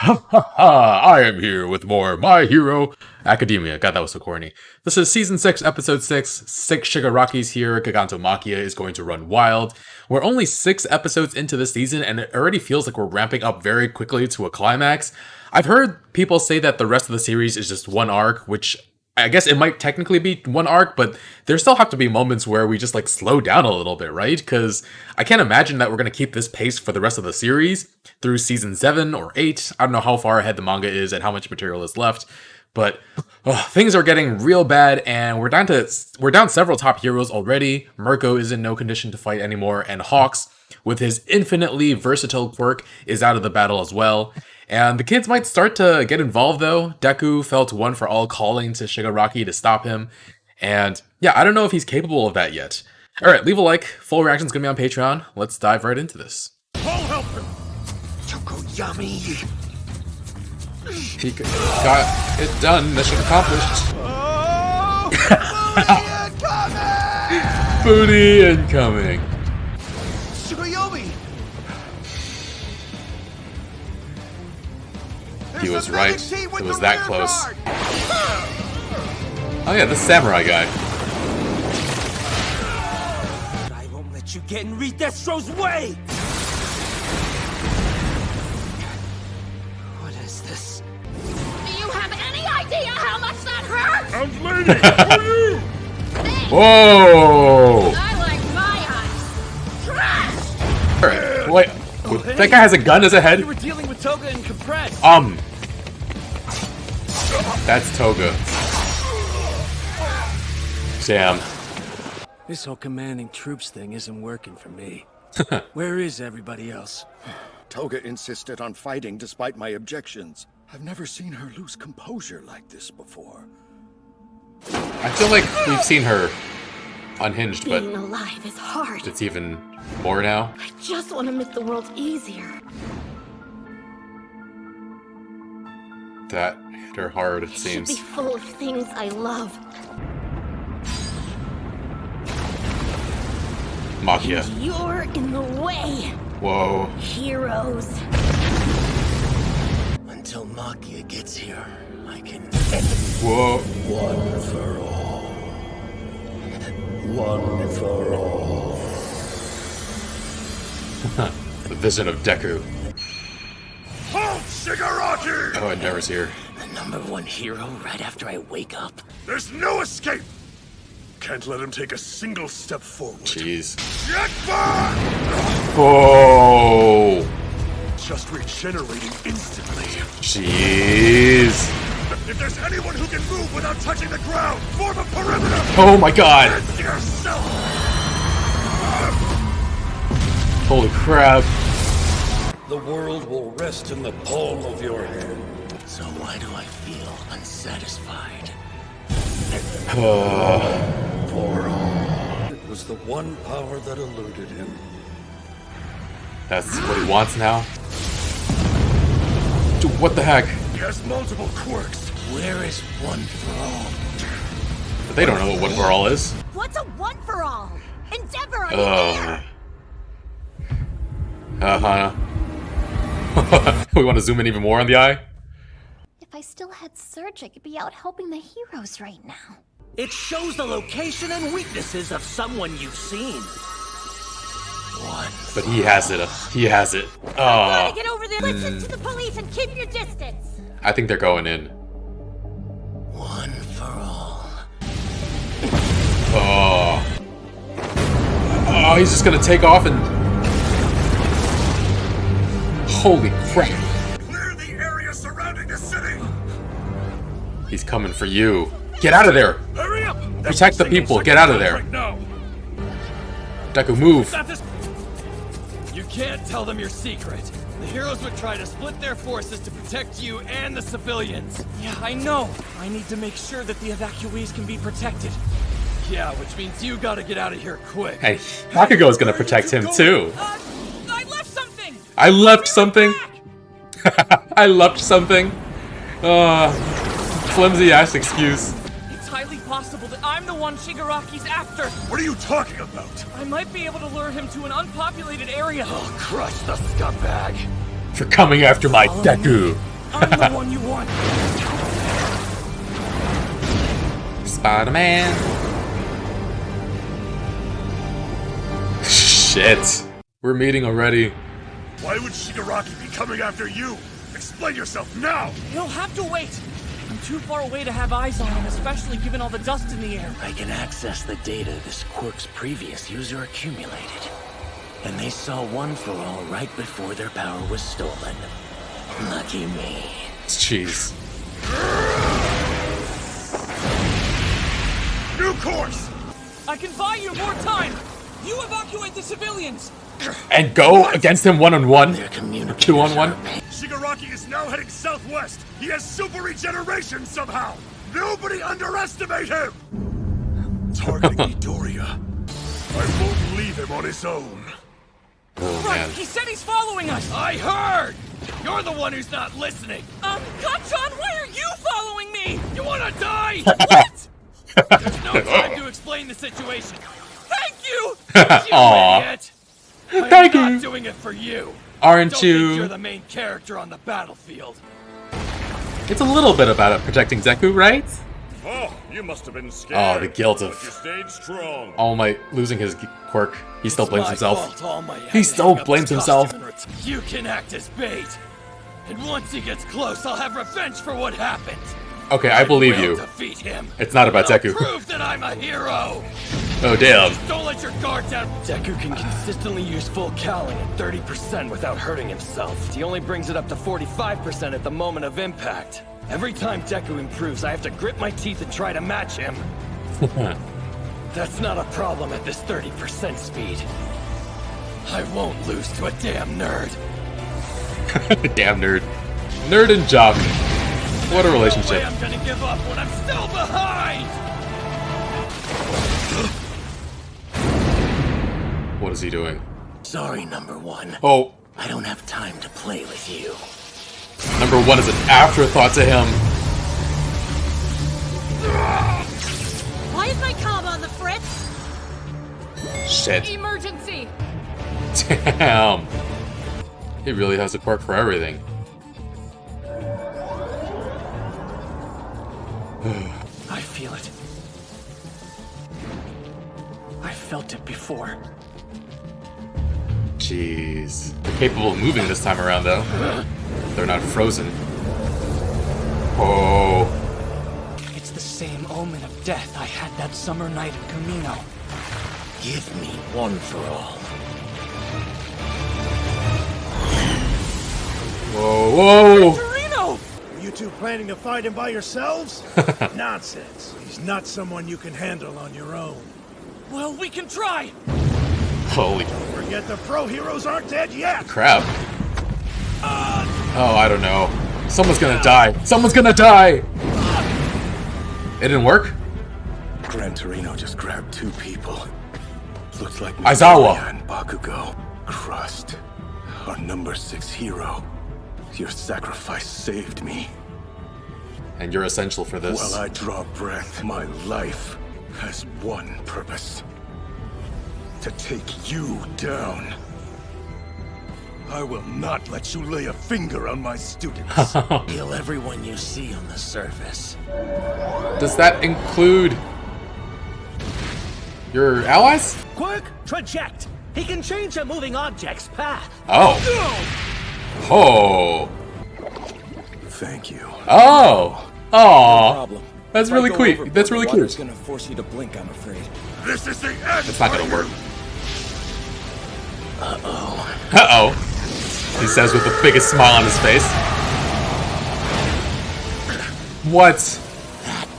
Ha ha ha! I am here with more My Hero Academia. God, that was so corny. This is Season 6, Episode 6. 6 Shigarakis here. Gigantomachia is going to run wild. We're only 6 episodes into the season, and it already feels like we're ramping up very quickly to a climax. I've heard people say that the rest of the series is just one arc, which I guess it might technically be one arc, but there still have to be moments where we just slow down a little bit, right? Because I can't imagine that we're going to keep this pace for the rest of the series through season 7 or 8. I don't know how far ahead the manga is and how much material is left, but things are getting real bad, and we're down several top heroes already. Mirko is in no condition to fight anymore, and Hawks, with his infinitely versatile quirk, is out of the battle as well. And the kids might start to get involved though. Deku felt One for All calling to Shigaraki to stop him. And yeah, I don't know if he's capable of that yet. Alright, leave a like. Full reaction's gonna be on Patreon. Let's dive right into this. I'll help him! Tokoyami! He got it done. Mission accomplished. Oh, Booty incoming. Tsukuyomi! He was right. It was that close. Oh yeah, the samurai guy. I won't let you get in Redestro's way! What is this? Do you have any idea how much that hurts? Hound lady! Who are you? Whoa! I like my eyes. Trash! Alright, wait. That guy has a gun as a head? You were dealing with Toga and Compress. That's Toga. Damn. This whole commanding troops thing isn't working for me. Where is everybody else? Toga insisted on fighting despite my objections. I've never seen her lose composure like this before. I feel like we've seen her unhinged, but Being alive is hard. it's even more now. I just want to make the world easier. That hit her hard, it Should seems. be full of things I love. Machia. You're in the way. Whoa. Heroes. Until Machia gets here, I can... Whoa. One for all. One for all. The vision of Deku. Halt, Shigaraki! Oh, Endeavor's here. The #1 hero right after I wake up? There's no escape! Can't let him take a single step forward. Jeez. Jetbot! Whoa. Just regenerating instantly. Jeez. If there's anyone who can move without touching the ground, form a perimeter! Oh my god. Defend yourself! Holy crap. The world will rest in the palm of your hand. So why do I feel unsatisfied? For all. It was the one power that eluded him. That's what he wants now? Dude, what the heck? He has multiple quirks. Where is One for All? But they don't know what One for All is. What's a one for all? Endeavor, are you there? Uh-huh. We want to zoom in even more on the eye? If I still had Surge, I could be out helping the heroes right now. It shows the location and weaknesses of someone you've seen. But he has it. He has it. Gotta Oh, get over there. Listen to the police and keep your distance. I think they're going in. One for All. Oh. Oh, he's just gonna take off and... Holy crap. Clear the area surrounding the city! He's coming for you. Get out of there. Hurry up! Protect the people. Get out of there. Right now. Deku, move. Stop this! You can't tell them your secret. The heroes would try to split their forces to protect you and the civilians. Yeah, I know. I need to make sure that the evacuees can be protected. Yeah, which means you gotta get out of here quick. Hey, Bakugo is gonna protect him too. I left something! I left something. I left something. Flimsy ass excuse. It's highly possible that I'm the one Shigaraki's after. What are you talking about? I might be able to lure him to an unpopulated area. Crush the scumbag! For coming after my Deku. I'm the one you want. Spider-Man. Shit. We're meeting already. Why would Shigaraki be coming after you? Explain yourself now! You'll have to wait. I'm too far away to have eyes on him, especially given all the dust in the air. I can access the data this quirk's previous user accumulated. And they saw One for All right before their power was stolen. Lucky me. Jeez. New course! I can buy you more time. You evacuate the civilians. And go against him one-on-one. Their communicators 2-on-1. are pa- Shigaraki is now heading southwest! He has super regeneration somehow! Nobody underestimate him! Targeting Midoriya. I won't leave him on his own. Oh, Right, man. he said he's following us. I heard! You're the one who's not listening! Gachan, why are you following me? You wanna die? What? There's no time to explain the situation. Thank you. You Aw. idiot! I'm Thank not you. doing it for you! Aren't Don't think you're you? the main character on the battlefield. It's a little bit about it protecting Deku, right? Oh, you must have been scared. Oh, the guilt But you of stayed strong. All Might losing his quirk. He still blames My himself. fault, All Might He had to still hang up blames his himself. costume and You can act as bait. And once he gets close, I'll have revenge for what happened. Okay, I believe We'll you. defeat him. It's not about I'll Deku. prove that I'm a hero. Oh, damn. Don't let your guard down. Deku can consistently use full cowling at 30% without hurting himself. He only brings it up to 45% at the moment of impact. Every time Deku improves, I have to grit my teeth and try to match him. That's not a problem at this 30% speed. I won't lose to a damn nerd. Damn nerd. Nerd and jock. What a No way relationship. I'm gonna give up when I'm still behind! What is he doing? Sorry, number one. Oh, I don't have time to play with you. number one is an afterthought to him. Why is my comm on the fritz? Shit. Emergency! Damn. He really has a quirk for everything. I feel it. I felt it before. Jeez. They're capable of moving this time around, though. They're not frozen. Oh. It's the same omen of death I had that summer night in Camino. Give me One for All. Whoa, whoa. Torino! You two planning to fight him by yourselves? Nonsense. He's not someone you can handle on your own. Well, we can try. Holy Forget the pro heroes aren't dead yet. crap. Oh, I don't know. Someone's gonna die. Someone's gonna die. It didn't work? Gran Torino just grabbed two people. Looks like Aizawa. Midoriya and Bakugo. Crust. Our number 6 hero. Your sacrifice saved me. And you're essential for this. While I draw breath, my life has one purpose. To take you down. I will not let you lay a finger on my students. Kill everyone you see on the surface. Does that include your allies? Quirk, traject. He can change a moving object's path. Oh. Oh. Thank you. Oh. Aw. Problem. That's If I really go cute. overboard, That's really the water's cute. gonna force you to blink, I'm afraid. This is the end. It's not gonna for work. you. Uh-oh. He says with the biggest smile on his face. What?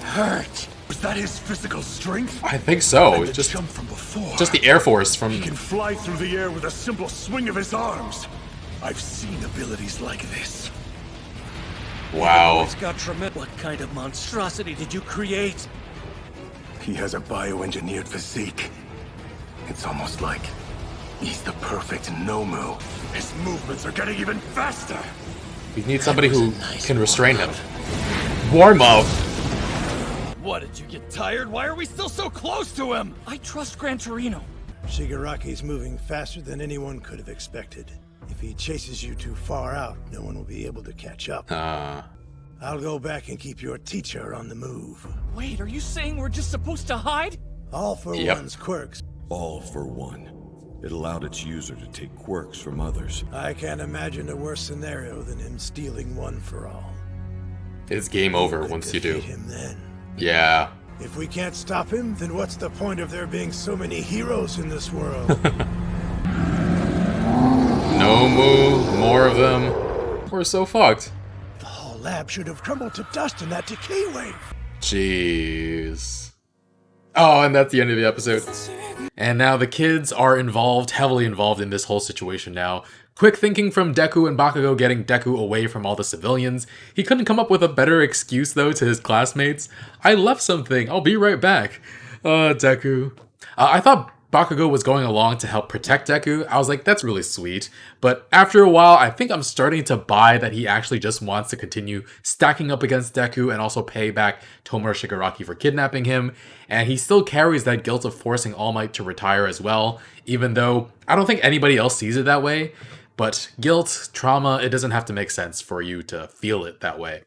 Hurt. Was that his physical strength? I think so. And the Just jump from before. the Air Force from... He can fly through the air with a simple swing of his arms. I've seen abilities like this. Wow. He's got tremendous. What kind of monstrosity did you create? He has a bioengineered physique. It's almost like he's the perfect Nomu. His movements are getting even faster. We need somebody who Nice can restrain him. warm-up. Warm up. What, did you get tired? Why are we still so close to him? I trust Gran Torino. Shigaraki's moving faster than anyone could have expected. If he chases you too far out, no one will be able to catch up. I'll go back and keep your teacher on the move. Wait, are you saying we're just supposed to hide? All for One's quirks. All for One. It allowed its user to take quirks from others. I can't imagine a worse scenario than him stealing One for All. It's game over once you do. Him then. Yeah. If we can't stop him, then what's the point of there being so many heroes in this world? No move, more of them. We're so fucked. The whole lab should have crumbled to dust in that decay wave. Jeez. Oh, and that's the end of the episode. And now the kids are involved, heavily involved in this whole situation now. Quick thinking from Deku and Bakugo getting Deku away from all the civilians. He couldn't come up with a better excuse though to his classmates. I left something, I'll be right back. Deku. I thought Bakugo was going along to help protect Deku. I was like, that's really sweet. But after a while, I think I'm starting to buy that he actually just wants to continue stacking up against Deku and also pay back Tomura Shigaraki for kidnapping him. And he still carries that guilt of forcing All Might to retire as well, even though I don't think anybody else sees it that way. But guilt, trauma, it doesn't have to make sense for you to feel it that way.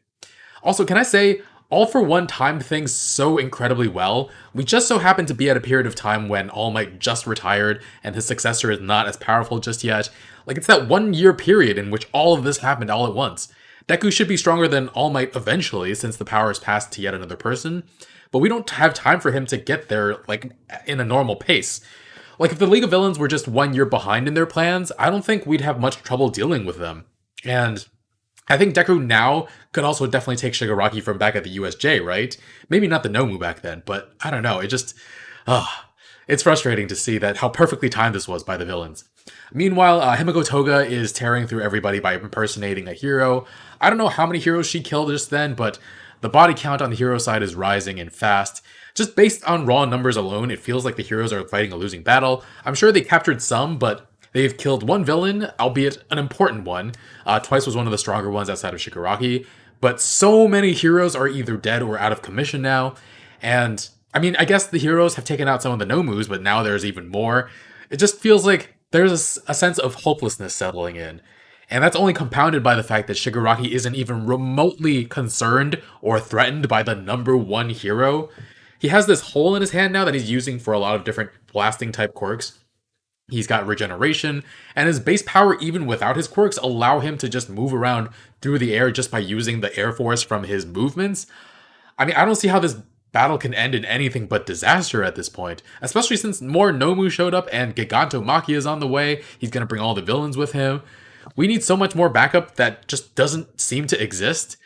Also, can I say, All for One timed things so incredibly well. We just so happen to be at a period of time when All Might just retired and his successor is not as powerful just yet. Like, it's that 1 year period in which all of this happened all at once. Deku should be stronger than All Might eventually, since the power is passed to yet another person. But we don't have time for him to get there, like, in a normal pace. Like, if the League of Villains were just 1 year behind in their plans, I don't think we'd have much trouble dealing with them. And I think Deku now could also definitely take Shigaraki from back at the USJ, right? Maybe not the Nomu back then, but I don't know. It just, it's frustrating to see that how perfectly timed this was by the villains. Meanwhile, Himiko Toga is tearing through everybody by impersonating a hero. I don't know how many heroes she killed just then, but the body count on the hero side is rising and fast. Just based on raw numbers alone, it feels like the heroes are fighting a losing battle. I'm sure they captured some, but they've killed one villain, albeit an important one. Twice was one of the stronger ones outside of Shigaraki. But so many heroes are either dead or out of commission now. And, I mean, I guess the heroes have taken out some of the Nomus, but now there's even more. It just feels like there's a sense of hopelessness settling in. And that's only compounded by the fact that Shigaraki isn't even remotely concerned or threatened by the number one hero. He has this hole in his hand now that he's using for a lot of different blasting type quirks. He's got regeneration, and his base power, even without his quirks, allow him to just move around through the air just by using the air force from his movements. I mean, I don't see how this battle can end in anything but disaster at this point, especially since more Nomu showed up and Gigantomachia is on the way. He's going to bring all the villains with him. We need so much more backup that just doesn't seem to exist.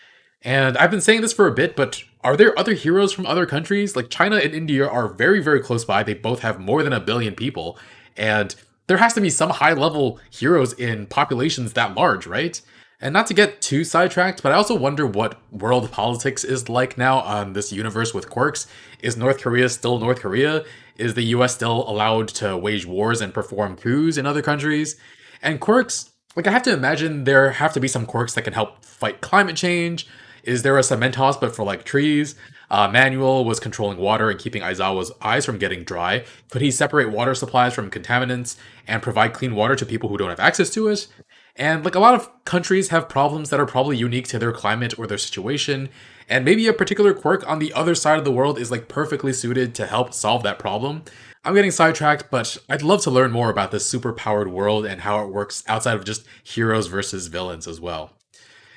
And I've been saying this for a bit, but are there other heroes from other countries? Like, China and India are very, very close by. They both have more than 1 billion people. And there has to be some high-level heroes in populations that large, right? And not to get too sidetracked, but I also wonder what world politics is like now on this universe with quirks. Is North Korea still North Korea? Is the US still allowed to wage wars and perform coups in other countries? And quirks, like, I have to imagine there have to be some quirks that can help fight climate change. Is there a cement house but for, like, trees? Manuel was controlling water and keeping Aizawa's eyes from getting dry. Could he separate water supplies from contaminants and provide clean water to people who don't have access to it? And, like, a lot of countries have problems that are probably unique to their climate or their situation, and maybe a particular quirk on the other side of the world is, like, perfectly suited to help solve that problem. I'm getting sidetracked, but I'd love to learn more about this super-powered world and how it works outside of just heroes versus villains as well.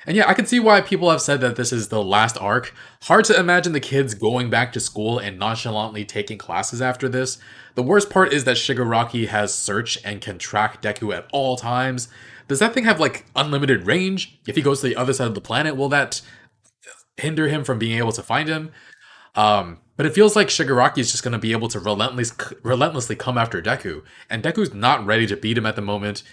And yeah, I can see why people have said that this is the last arc. Hard to imagine the kids going back to school and nonchalantly taking classes after this. The worst part is that Shigaraki has search and can track Deku at all times. Does that thing have, like, unlimited range? If he goes to the other side of the planet, will that hinder him from being able to find him? But it feels like Shigaraki is just going to be able to relentlessly come after Deku. And Deku's not ready to beat him at the moment.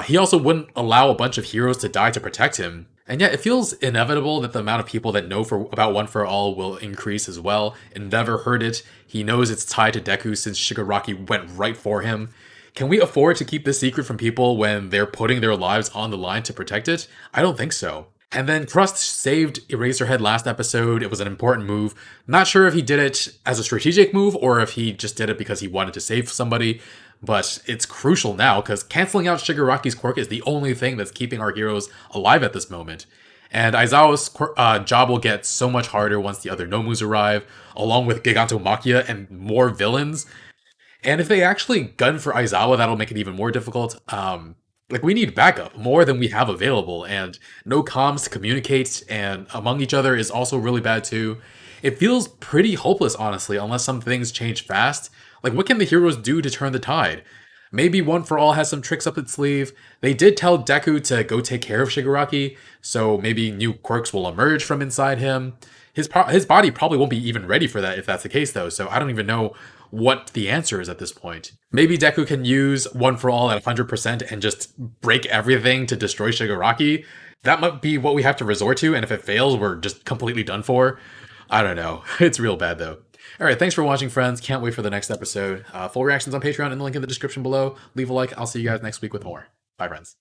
He also wouldn't allow a bunch of heroes to die to protect him. And yet, it feels inevitable that the amount of people that know about One for All will increase as well. Endeavor heard it. He knows it's tied to Deku since Shigaraki went right for him. Can we afford to keep this secret from people when they're putting their lives on the line to protect it? I don't think so. And then Crust saved Eraserhead last episode. It was an important move. Not sure if he did it as a strategic move or if he just did it because he wanted to save somebody. but it's crucial now because canceling out Shigaraki's quirk is the only thing that's keeping our heroes alive at this moment. And Aizawa's job will get so much harder once the other Nomus arrive, along with Gigantomachia and more villains. And if they actually gun for Aizawa, that'll make it even more difficult. We need backup, more than we have available, and no comms to communicate and among each other is also really bad too. It feels pretty hopeless, honestly, unless some things change fast. What can the heroes do to turn the tide? Maybe One For All has some tricks up its sleeve. They did tell Deku to go take care of Shigaraki, so maybe new quirks will emerge from inside him. His body probably won't be even ready for that if that's the case, though, so I don't even know what the answer is at this point. Maybe Deku can use One For All at 100% and just break everything to destroy Shigaraki. That might be what we have to resort to, and if it fails, we're just completely done for. I don't know. It's real bad, though. Alright, thanks for watching, friends. Can't wait for the next episode. Full reactions on Patreon in the link in the description below. Leave a like. I'll see you guys next week with more. Bye, friends.